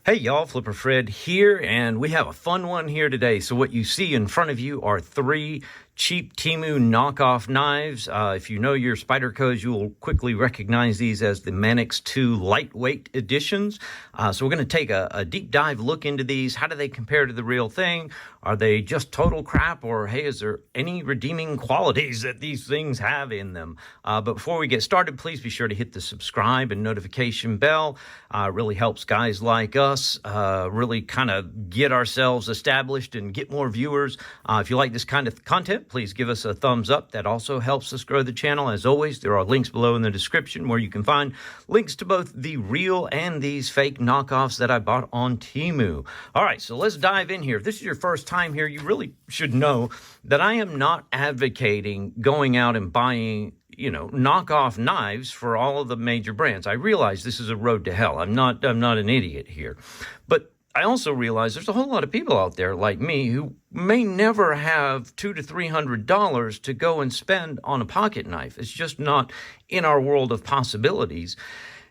Hey y'all, Flipper Fred here, and we have a fun one here today. So what you see in front of you are three cheap Temu knockoff knives. If you know your Spydercos, you will quickly recognize these as the Manix 2 lightweight editions. So we're going to take a deep dive look into these. How do they compare to the real thing? Are they just total crap, or hey, is there any redeeming qualities that these things have in them? But before we get started, please be sure to hit the subscribe and notification bell. It really helps guys like us really kind of get ourselves established and get more viewers. If you like this kind of content, please give us a thumbs up. That also helps us grow the channel. As always, there are links below in the description where you can find links to both the real and these fake knockoffs that I bought on Temu. All right, so let's dive in here. If this is your first time here, you really should know that I am not advocating going out and buying knockoff knives for all of the major brands. I realize this is a road to hell. I'm not an idiot here. But I also realize there's a whole lot of people out there like me who may never have $200 to $300 to go and spend on a pocket knife. It's just not in our world of possibilities.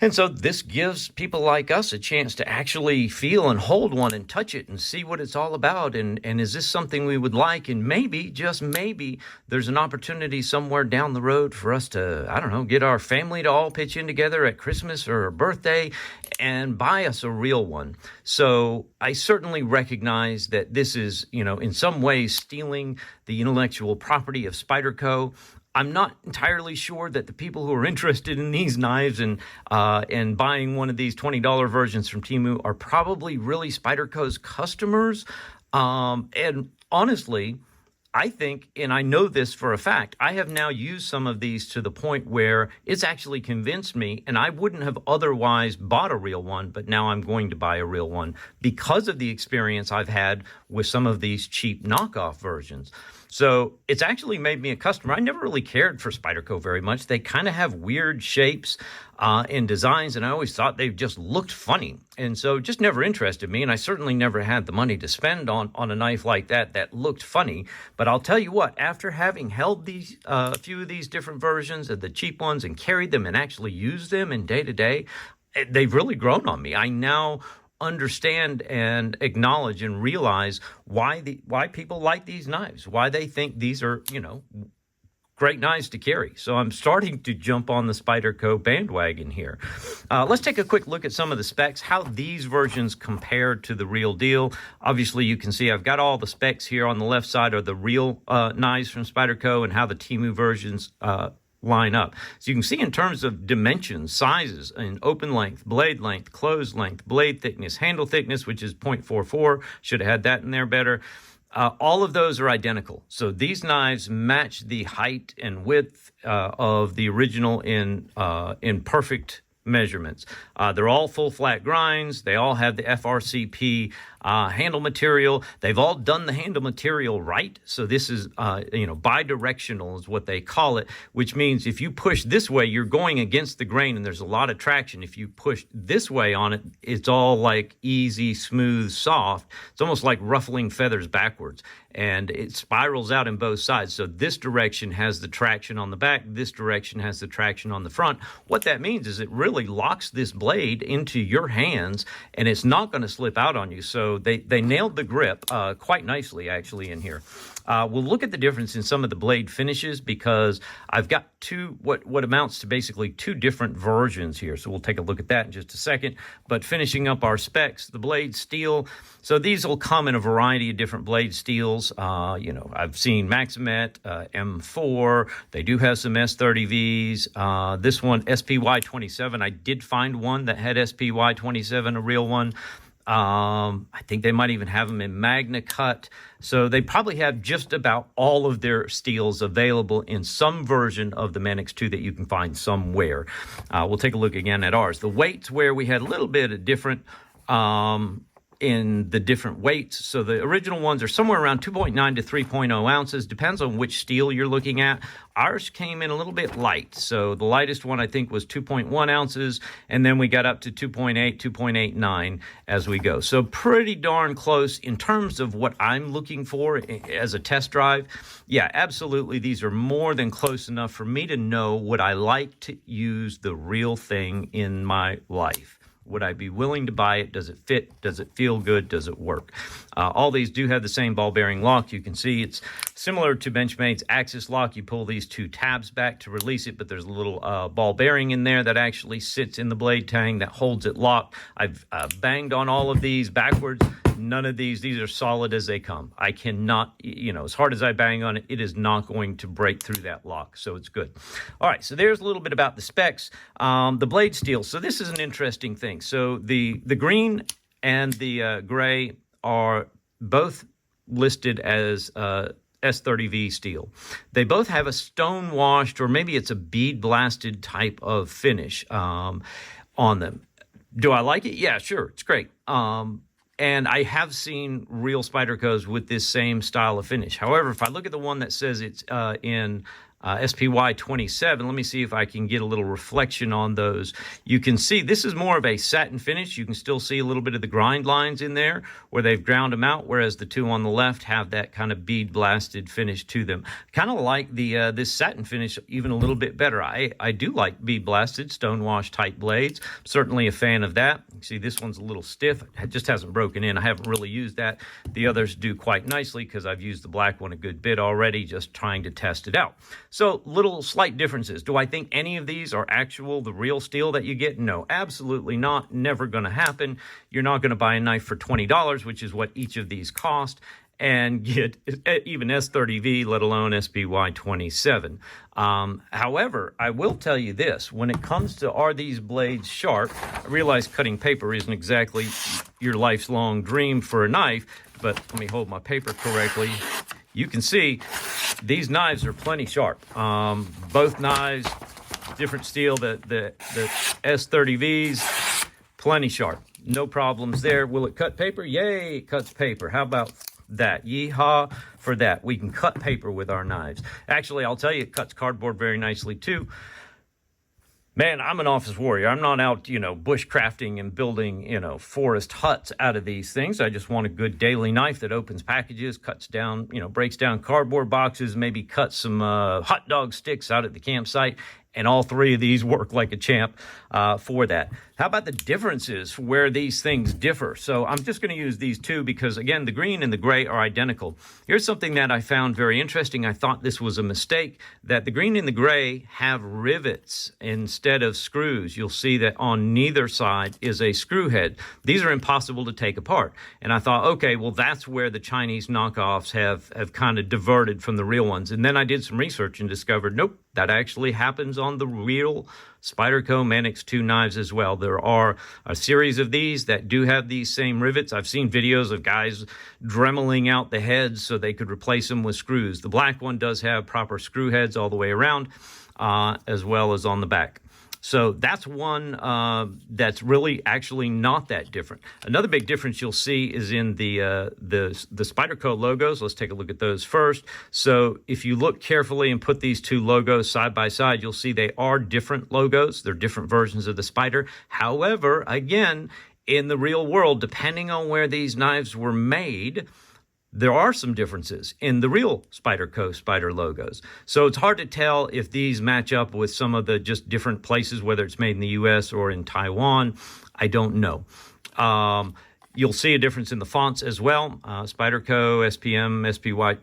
And so this gives people like us a chance to actually feel and hold one and touch it and see what it's all about. And is this something we would like? And maybe, just maybe, there's an opportunity somewhere down the road for us to, I don't know, get our family to all pitch in together at Christmas or a birthday and buy us a real one. So I certainly recognize that this is, in some ways stealing the intellectual property of Spyderco. I'm not entirely sure that the people who are interested in these knives and buying one of these $20 versions from Temu are probably really Spyderco's customers. And honestly, I think, and I know this for a fact, I have now used some of these to the point where it's actually convinced me, and I wouldn't have otherwise bought a real one, but now I'm going to buy a real one because of the experience I've had with some of these cheap knockoff versions. So it's actually made me a customer. I never really cared for Spyderco very much. They kind of have weird shapes and designs, and I always thought they just looked funny. And so it just never interested me, and I certainly never had the money to spend on a knife like that looked funny. But I'll tell you what, after having held these a few of these different versions of the cheap ones and carried them and actually used them in day-to-day, they've really grown on me. I now understand and acknowledge and realize why people like these knives, why they think these are, great knives to carry. So I'm starting to jump on the Spyderco bandwagon here. Let's take a quick look at some of the specs, how these versions compare to the real deal. Obviously, you can see I've got all the specs here. On the left side are the real knives from Spyderco and how the Temu versions line up. So you can see in terms of dimensions, sizes, and open length, blade length, closed length, blade thickness, handle thickness, which is 0.44. Should have had that in there better. All of those are identical. So these knives match the height and width of the original in perfect measurements. They're all full flat grinds. They all have the FRCP handle material. They've all done the handle material right. So this is, bidirectional is what they call it, which means if you push this way, you're going against the grain and there's a lot of traction. If you push this way on it, it's all like easy, smooth, soft. It's almost like ruffling feathers backwards, and it spirals out in both sides. So this direction has the traction on the back. This direction has the traction on the front. What that means is it really locks this blade into your hands and it's not going to slip out on you. So they nailed the grip quite nicely, actually, in here. We'll look at the difference in some of the blade finishes because I've got what amounts to basically two different versions here. So we'll take a look at that in just a second. But finishing up our specs, the blade steel. So these will come in a variety of different blade steels. I've seen Maximet, M4. They do have some S30Vs. This one, SPY 27. I did find one that had SPY 27, a real one. I think they might even have them in Magna Cut. So they probably have just about all of their steels available in some version of the Manix 2 that you can find somewhere. We'll take a look again at ours. The weights where we had a little bit of different in the different weights. So the original ones are somewhere around 2.9 to 3.0 ounces. Depends on which steel you're looking at. Ours came in a little bit light. So the lightest one I think was 2.1 ounces. And then we got up to 2.8, 2.89 as we go. So pretty darn close in terms of what I'm looking for as a test drive. Yeah, absolutely. These are more than close enough for me to know would I like to use the real thing in my life. Would I be willing to buy it? Does it fit? Does it feel good? Does it work? All these do have the same ball bearing lock. You can see it's similar to Benchmade's Axis lock. You pull these two tabs back to release it, but there's a little ball bearing in there that actually sits in the blade tang that holds it locked. I've banged on all of these backwards. None of these are solid as they come. I cannot, you know, as hard as I bang on it, it is not going to break through that lock, so it's good. All right, so there's a little bit about the specs. The blade steel, so this is an interesting thing. So the green and the gray are both listed as S30V steel. They both have a stone washed, or maybe it's a bead blasted type of finish on them. Do I like it? Yeah, sure, it's great. And I have seen real Spydercos with this same style of finish. However, if I look at the one that says it's in SPY 27, let me see if I can get a little reflection on those. You can see this is more of a satin finish. You can still see a little bit of the grind lines in there where they've ground them out, whereas the two on the left have that kind of bead blasted finish to them. Kind of like the this satin finish even a little bit better. I do like bead blasted stonewash type blades. Certainly a fan of that. You see this one's a little stiff. It just hasn't broken in. I haven't really used that. The others do quite nicely because I've used the black one a good bit already, just trying to test it out. So little slight differences. Do I think any of these are the real steel that you get? No, absolutely not. Never going to happen. You're not going to buy a knife for $20, which is what each of these cost, and get even S30V, let alone SPY 27. However, I will tell you this. When it comes to are these blades sharp, I realize cutting paper isn't exactly your life's long dream for a knife, but let me hold my paper correctly. You can see these knives are plenty sharp. Both knives, different steel. The S30Vs, plenty sharp. No problems there. Will it cut paper? Yay, it cuts paper. How about that? Yeehaw for that. We can cut paper with our knives. Actually, I'll tell you, it cuts cardboard very nicely too. Man, I'm an office warrior. I'm not out, bushcrafting and building, forest huts out of these things. I just want a good daily knife that opens packages, cuts down, breaks down cardboard boxes, maybe cuts some hot dog sticks out at the campsite. And all three of these work like a champ for that. How about the differences where these things differ? So I'm just going to use these two because, again, the green and the gray are identical. Here's something that I found very interesting. I thought this was a mistake, that the green and the gray have rivets instead of screws. You'll see that on neither side is a screw head. These are impossible to take apart. And I thought, okay, well, that's where the Chinese knockoffs have kind of diverted from the real ones. And then I did some research and discovered, nope, that actually happens on the real Spyderco Manix 2 knives as well. There are a series of these that do have these same rivets. I've seen videos of guys dremeling out the heads so they could replace them with screws. The black one does have proper screw heads all the way around, as well as on the back. So that's one that's really actually not that different. Another big difference you'll see is in the Spyderco logos. Let's take a look at those first. So if you look carefully and put these two logos side by side, you'll see they are different logos. They're different versions of the Spyder. However, again, in the real world, depending on where these knives were made, there are some differences in the real Spyderco Spyder logos. So it's hard to tell if these match up with some of the just different places, whether it's made in the US or in Taiwan. I don't know. You'll see a difference in the fonts as well. Spyderco, SPM, SPY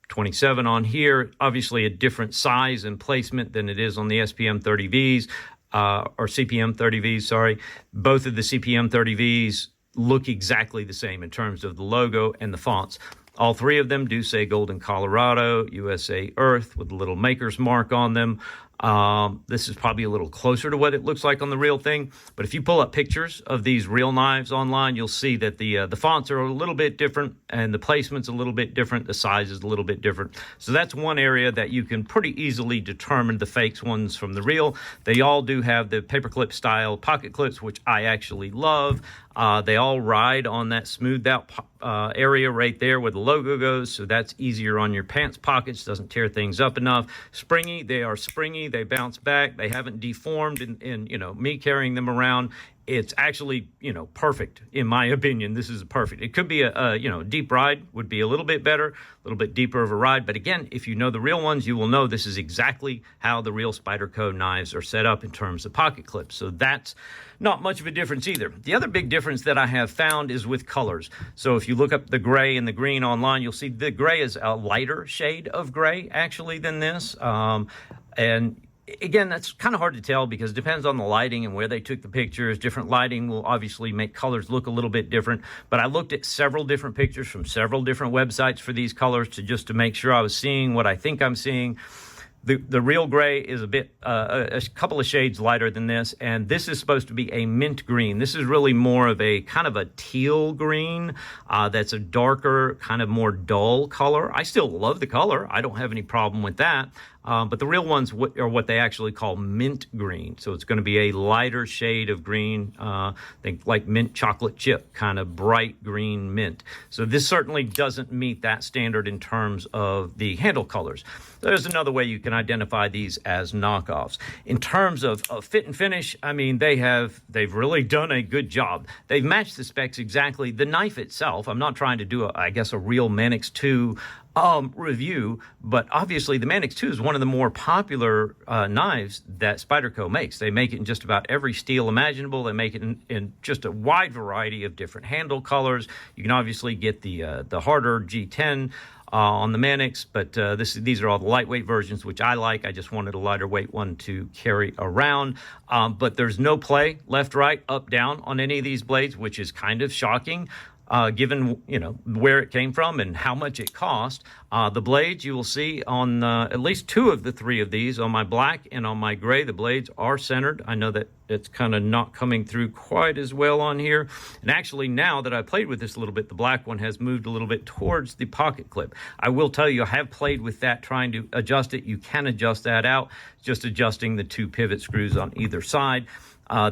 27 on here. Obviously a different size and placement than it is on the SPM 30Vs, or CPM 30Vs, sorry. Both of the CPM 30Vs look exactly the same in terms of the logo and the fonts. All three of them do say Golden, Colorado, USA Earth with a little maker's mark on them. This is probably a little closer to what it looks like on the real thing. But if you pull up pictures of these real knives online, you'll see that the fonts are a little bit different and the placement's a little bit different. The size is a little bit different. So that's one area that you can pretty easily determine the fakes ones from the real. They all do have the paperclip style pocket clips, which I actually love. They all ride on that smoothed out area right there where the logo goes, so that's easier on your pants pockets, doesn't tear things up enough. Springy, they are springy. They bounce back. They haven't deformed in me carrying them around. It's actually, perfect in my opinion. This is perfect. It could be a deep ride would be a little bit better, a little bit deeper of a ride. But again, if you know the real ones, you will know this is exactly how the real Spyderco knives are set up in terms of pocket clips. So that's not much of a difference either. The other big difference that I have found is with colors. So if you look up the gray and the green online, you'll see the gray is a lighter shade of gray actually than this. And again, that's kind of hard to tell because it depends on the lighting and where they took the pictures. Different lighting will obviously make colors look a little bit different. But I looked at several different pictures from several different websites for these colors to make sure I was seeing what I think I'm seeing. The real gray is a couple of shades lighter than this, and this is supposed to be a mint green. This is really more of a kind of a teal green that's a darker, kind of more dull color. I still love the color. I don't have any problem with that. But the real ones are what they actually call mint green. So it's going to be a lighter shade of green, think like mint chocolate chip, kind of bright green mint. So this certainly doesn't meet that standard in terms of the handle colors. There's another way you can identify these as knockoffs. In terms of fit and finish, I mean, they've really done a good job. They've matched the specs exactly. The knife itself, I'm not trying to do a real Manix 2 review, but obviously the Manix 2 is one of the more popular knives that Spyderco makes. They make it in just about every steel imaginable. They make it in just a wide variety of different handle colors. You can obviously get the harder G10 on the Manix, but these are all the lightweight versions, which I like. I just wanted a lighter weight one to carry around. But there's no play left, right, up, down on any of these blades, which is kind of shocking. Given where it came from and how much it cost. The blades you will see on at least two of the three of these, on my black and on my gray, the blades are centered. I know that it's kind of not coming through quite as well on here. And actually, now that I played with this a little bit, the black one has moved a little bit towards the pocket clip. I will tell you, I have played with that, trying to adjust it. You can adjust that out, just adjusting the two pivot screws on either side.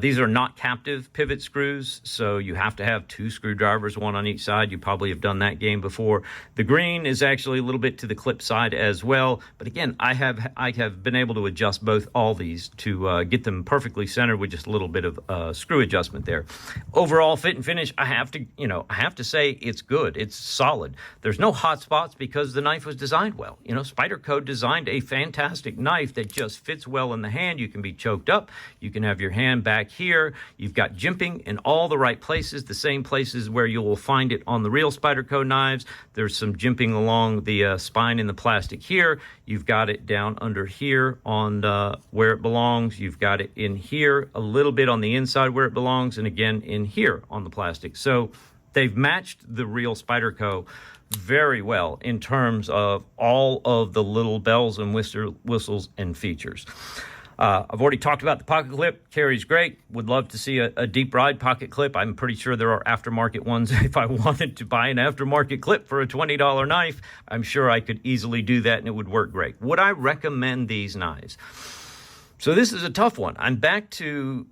These are not captive pivot screws, so you have to have two screwdrivers, one on each side. You probably have done that game before. The green is actually a little bit to the clip side as well. But again, I have been able to adjust all these to get them perfectly centered with just a little bit of screw adjustment there. Overall fit and finish, I have to say it's good. It's solid. There's no hot spots because the knife was designed well. Spyderco designed a fantastic knife that just fits well in the hand. You can be choked up. You can have your hand back here. You've got jimping in all the right places, the same places where you will find it on the real Spyderco knives. There's some jimping along the spine in the plastic here. You've got it down under here on where it belongs. You've got it in here a little bit on the inside where it belongs, and again in here on the plastic. So they've matched the real Spyderco very well in terms of all of the little bells and whistles and features. I've already talked about the pocket clip. Carries great. Would love to see a deep ride pocket clip. I'm pretty sure there are aftermarket ones. If I wanted to buy an aftermarket clip for a $20 knife, I'm sure I could easily do that and it would work great. Would I recommend these knives? So this is a tough one. I'm back to,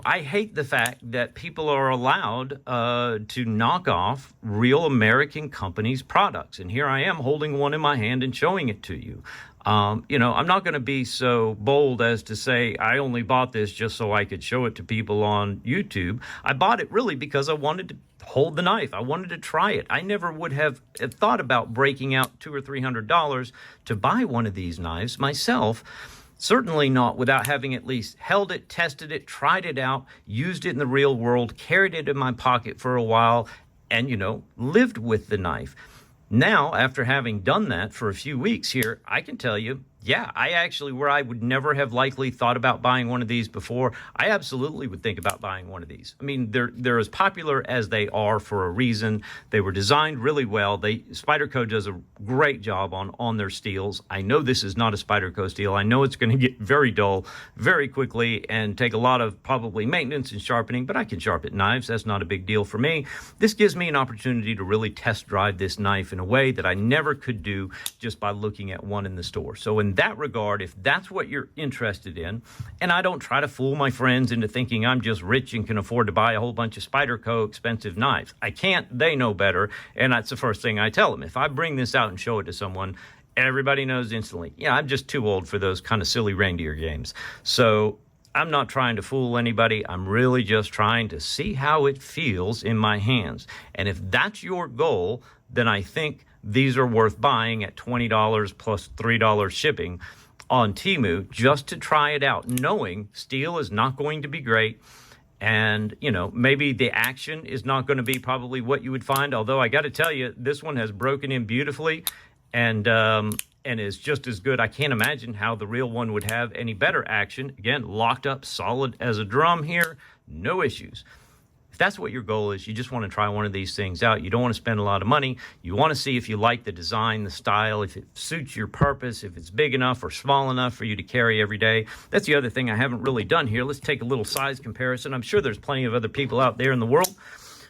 I hate the fact that people are allowed to knock off real American companies' products. And here I am holding one in my hand and showing it to you. I'm not going to be so bold as to say I only bought this just so I could show it to people on YouTube. I bought it really because I wanted to hold the knife. I wanted to try it. I never would have thought about breaking out $200 or $300 to buy one of these knives myself. Certainly not without having at least held it, tested it, tried it out, used it in the real world, carried it in my pocket for a while, and, lived with the knife. Now, after having done that for a few weeks here, I can tell you, yeah, where I would never have likely thought about buying one of these before, I absolutely would think about buying one of these. I mean, they're as popular as they are for a reason. They were designed really well. Spyderco does a great job on their steels. I know this is not a Spyderco steel. I know it's going to get very dull very quickly and take a lot of probably maintenance and sharpening, but I can sharpen knives. That's not a big deal for me. This gives me an opportunity to really test drive this knife in a way that I never could do just by looking at one in the store. So in that regard, if that's what you're interested in, and I don't try to fool my friends into thinking I'm just rich and can afford to buy a whole bunch of Spyderco expensive knives. I can't. They know better, and that's the first thing I tell them. If I bring this out and show it to someone, everybody knows instantly, yeah, I'm just too old for those kind of silly reindeer games. So I'm not trying to fool anybody. I'm really just trying to see how it feels in my hands. And if that's your goal, then I think these are worth buying at $20 plus $3 shipping on Temu, just to try it out, knowing steel is not going to be great. And, you know, maybe the action is not going to be probably what you would find. Although I got to tell you, this one has broken in beautifully and is just as good. I can't imagine how the real one would have any better action. Again, locked up solid as a drum here, no issues. If that's what your goal is, you just want to try one of these things out. You don't want to spend a lot of money. You want to see if you like the design, the style, if it suits your purpose, if it's big enough or small enough for you to carry every day. That's the other thing I haven't really done here. Let's take a little size comparison. I'm sure there's plenty of other people out there in the world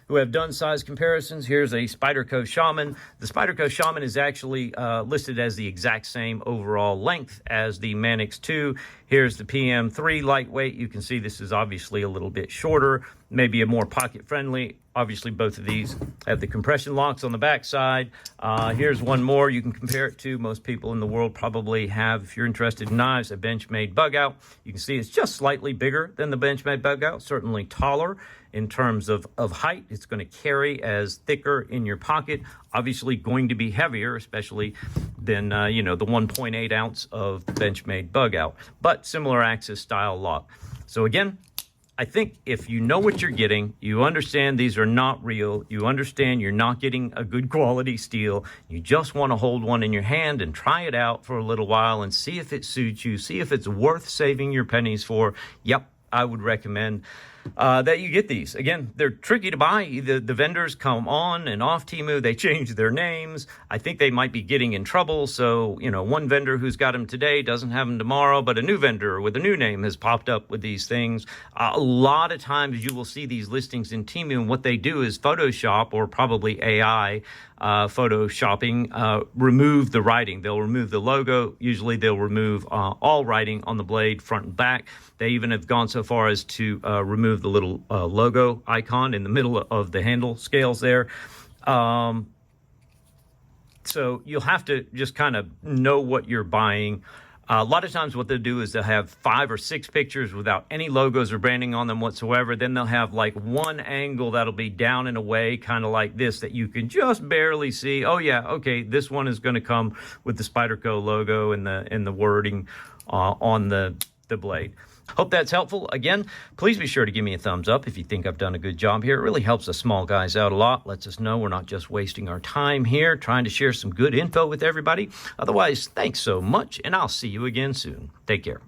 who have done size comparisons. Here's a 𝗗𝗏𝗧𝗟𝗏. The 𝗗𝗏𝗧𝗟𝗏 is actually listed as the exact same overall length as the Manix 2. Here's the PM3 lightweight. You can see this is obviously a little bit shorter, maybe a more pocket-friendly. Obviously, both of these have the compression locks on the back side. Here's one more you can compare it to. Most people in the world probably have, if you're interested in knives, a Benchmade bug out. You can see it's just slightly bigger than the Benchmade bug out, certainly taller in terms of height. It's going to carry as thicker in your pocket, obviously going to be heavier, especially than, you know, the 1.8 ounce of the Benchmade bug out, but similar axis style lock. So again, I think if you know what you're getting, you understand these are not real, you understand you're not getting a good quality steel, you just want to hold one in your hand and try it out for a little while and see if it suits you, see if it's worth saving your pennies for, yep, I would recommend that you get these. Again, they're tricky to buy. The vendors come on and off Temu. They change their names. I think they might be getting in trouble. So, you know, one vendor who's got them today doesn't have them tomorrow, but a new vendor with a new name has popped up with these things. A lot of times you will see these listings in Temu, and what they do is Photoshop, or probably AI photoshopping, remove the writing. They'll remove the logo. Usually they'll remove all writing on the blade, front and back. They even have gone so far as to remove the little logo icon in the middle of the handle scales there. So you'll have to just kind of know what you're buying. A lot of times what they'll do is they'll have 5 or 6 pictures without any logos or branding on them whatsoever. Then they'll have like one angle that'll be down and away, kind of like this, that you can just barely see. Oh yeah, okay, this one is going to come with the Spyderco logo and the wording on the blade. Hope that's helpful. Again, please be sure to give me a thumbs up if you think I've done a good job here. It really helps us small guys out a lot. Lets us know we're not just wasting our time here trying to share some good info with everybody. Otherwise, thanks so much, and I'll see you again soon. Take care.